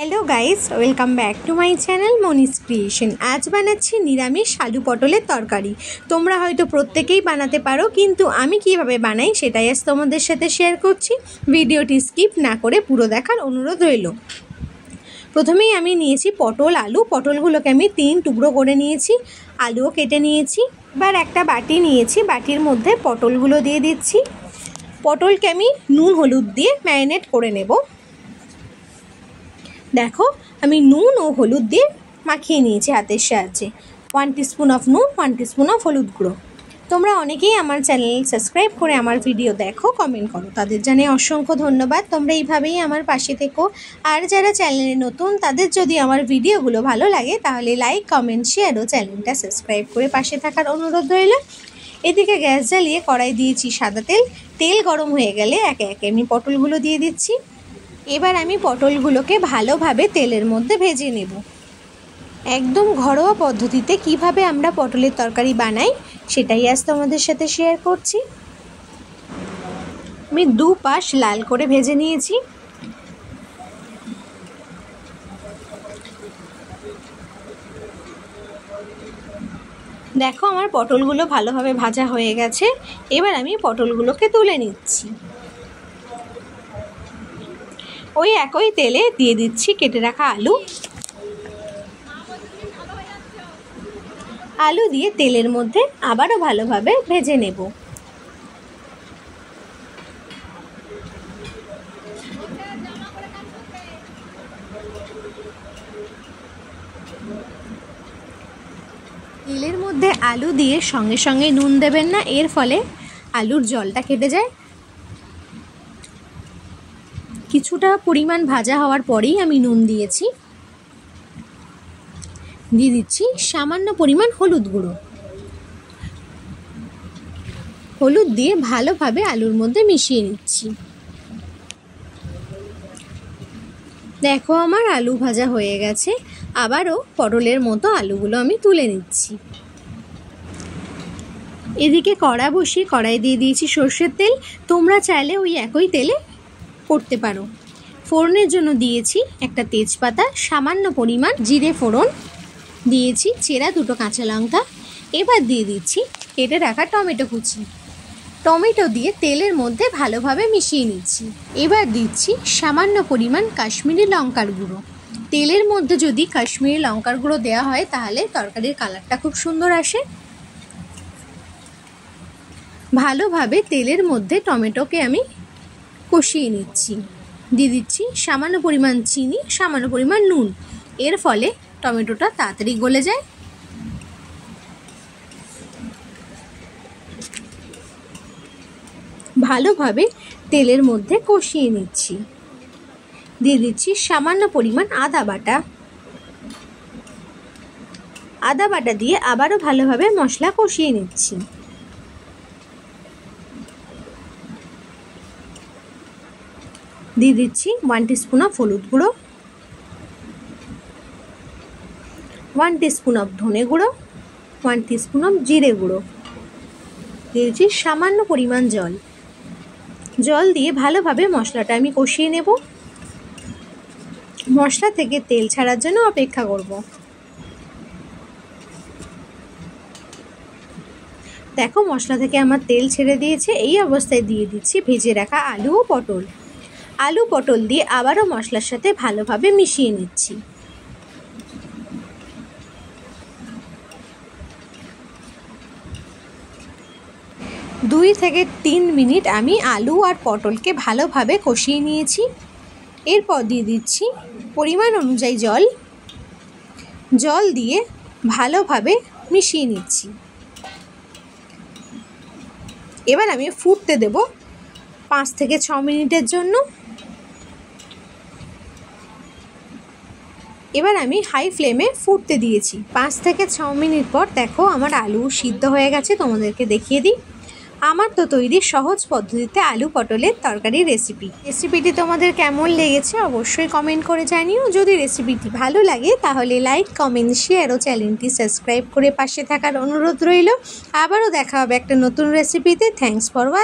Hello guys, welcome back to my channel Monis creation. আজ বানাচ্ছি নিরামিষ আলু পটলের তরকারি। তোমরা হয়তো প্রত্যেকেই বানাতে পারো, কিন্তু আমি কিভাবে বানাই সেটাই আজ তোমাদের সাথে শেয়ার করছি। ভিডিওটি স্কিপ না করে পুরো দেখার অনুরোধ রইল। প্রথমেই আমি নিয়েছি পটল আলু। পটলগুলোকে আমি 3 টুকরো করে নিয়েছি, আলুও কেটে নিয়েছি। এবার একটা বাটি নিয়েছি, বাটির মধ্যে পটলগুলো দিয়ে দিচ্ছি। পটলকে আমি নুন হলুদ দিয়ে ম্যারিনেট করে নেব। দেখো, আমি নুন ও হলুদ দিয়ে মাখিয়ে নিয়েছি হাতের সাহায্যে। 1 টিস্পুন অফ নুন, 1 টিস্পুন অফ হলুদ গুঁড়ো। তোমরা অনেকেই আমার চ্যানেল সাবস্ক্রাইব করে আমার ভিডিও দেখো, কমেন্ট করো, তাদের জানাই অসংখ্য ধন্যবাদ। তোমরা এইভাবেই আমার পাশে থেকো। আর যারা চ্যানেলে নতুন, তাদের যদি আমার ভিডিওগুলো ভালো লাগে তাহলে লাইক, কমেন্ট, শেয়ার ও চ্যানেলটা সাবস্ক্রাইব করে পাশে থাকার অনুরোধ রইল। এদিকে গ্যাস জ্বালিয়ে কড়াই দিয়েছি সাদা তেল। তেল গরম হয়ে গেলে একে একে আমি পটলগুলো দিয়ে দিচ্ছি। এবার আমি পটলগুলোকে ভালোভাবে তেলের মধ্যে ভেজে নেব। একদম ঘরোয়া পদ্ধতিতে কিভাবে আমরা পটলের তরকারি বানাই সেটাই আজ তোমাদের সাথে শেয়ার করছি। আমি 2 পাশ লাল করে ভেজে নিয়েছি। দেখো, আমার পটলগুলো ভালোভাবে ভাজা হয়ে গেছে। এবার আমি পটলগুলোকে তুলে নিচ্ছি। ওই একই তেলে দিয়ে দিচ্ছি কেটে রাখা আলু। আলু দিয়ে তেলের মধ্যে আবারও ভালোভাবে ভেজে নেব। তেলের মধ্যে আলু দিয়ে সঙ্গে সঙ্গে নুন দেবেন না, এর ফলে আলুর জলটা কেটে যায়। কিছুটা পরিমাণ ভাজা হওয়ার পরেই আমি নুন দিয়েছি। দিয়ে দিচ্ছি সামান্য পরিমাণ হলুদ গুঁড়ো। হলুদ দিয়ে ভালোভাবে আলুর মধ্যে মিশিয়ে নিচ্ছি। দেখো, আমার আলু ভাজা হয়ে গেছে। আবারও পটলের মতো আলুগুলো আমি তুলে নিচ্ছি। এদিকে কড়া বসিয়ে কড়াই দিয়ে দিয়েছি সর্ষের তেল। তোমরা চাইলে ওই একই তেলে করতে পারো। ফোড়নের জন্য দিয়েছি একটা তেজপাতা, সামান্য পরিমাণ জিরে ফোড়ন, দিয়েছি চেরা 2টো কাঁচা লঙ্কা। এবার দিয়ে দিচ্ছি কেটে রাখা টমেটো কুচি। টমেটো দিয়ে তেলের মধ্যে ভালোভাবে মিশিয়ে নিচ্ছি। এবার দিচ্ছি সামান্য পরিমাণ কাশ্মীরি লঙ্কার গুঁড়ো। তেলের মধ্যে যদি কাশ্মীরি লঙ্কার গুঁড়ো দেওয়া হয় তাহলে তরকারির কালারটা খুব সুন্দর আসে। ভালোভাবে তেলের মধ্যে টমেটোকে আমি কষিয়ে নিচ্ছি। দিয়ে দিচ্ছি সামান্য পরিমাণ চিনি, সামান্য পরিমাণ নুন। এর ফলে টমেটোটা তাড়াতাড়ি গলে যায়। ভালোভাবে তেলের মধ্যে কষিয়ে নিচ্ছি। দিয়ে দিচ্ছি সামান্য পরিমাণ আদা বাটা। আদা বাটা দিয়ে আবারও ভালোভাবে মশলা কষিয়ে নিচ্ছি। দিয়ে দিচ্ছি 1 টিস্পুন অফ হলুদ গুঁড়ো, 1 টিস্পুন অফ ধনে গুঁড়ো, 1 টিস্পুন অফ জিরে গুঁড়ো। দিয়েছি সামান্য পরিমাণ জল। জল দিয়ে ভালোভাবে মশলাটা আমি কষিয়ে নেব। মশলা থেকে তেল ছাড়ার জন্য অপেক্ষা করব। দেখো, মশলা থেকে আমার তেল ছেড়ে দিয়েছে। এই অবস্থায় দিয়ে দিচ্ছি ভেজে রাখা আলু ও পটল। আলু পটল দিয়ে আবারও মশলার সাথে ভালোভাবে মিশিয়ে নিচ্ছি। দুই থেকে 3 মিনিট আমি আলু আর পটলকে ভালোভাবে কষিয়ে নিয়েছি। এরপর দিয়ে দিচ্ছি পরিমাণ অনুযায়ী জল। জল দিয়ে ভালোভাবে মিশিয়ে নিচ্ছি। এবার আমি ফুটতে দেব 5 থেকে 6 মিনিটের জন্য। এবার আমি হাই ফ্লেমে ফুটতে দিয়েছি। 5 থেকে 6 মিনিট পর দেখো, আমার আলু সিদ্ধ হয়ে গেছে। তোমাদেরকে দেখিয়ে দিই আমার তো তৈরি সহজ পদ্ধতিতে আলু পটলের তরকারির রেসিপিটি তোমাদের কেমন লেগেছে অবশ্যই কমেন্ট করে জানিও। যদি রেসিপিটি ভালো লাগে তাহলে লাইক, কমেন্ট, শেয়ার ও চ্যানেলটি সাবস্ক্রাইব করে পাশে থাকার অনুরোধ রইল। আবারও দেখা হবে একটা নতুন রেসিপিতে। Thanks for watching.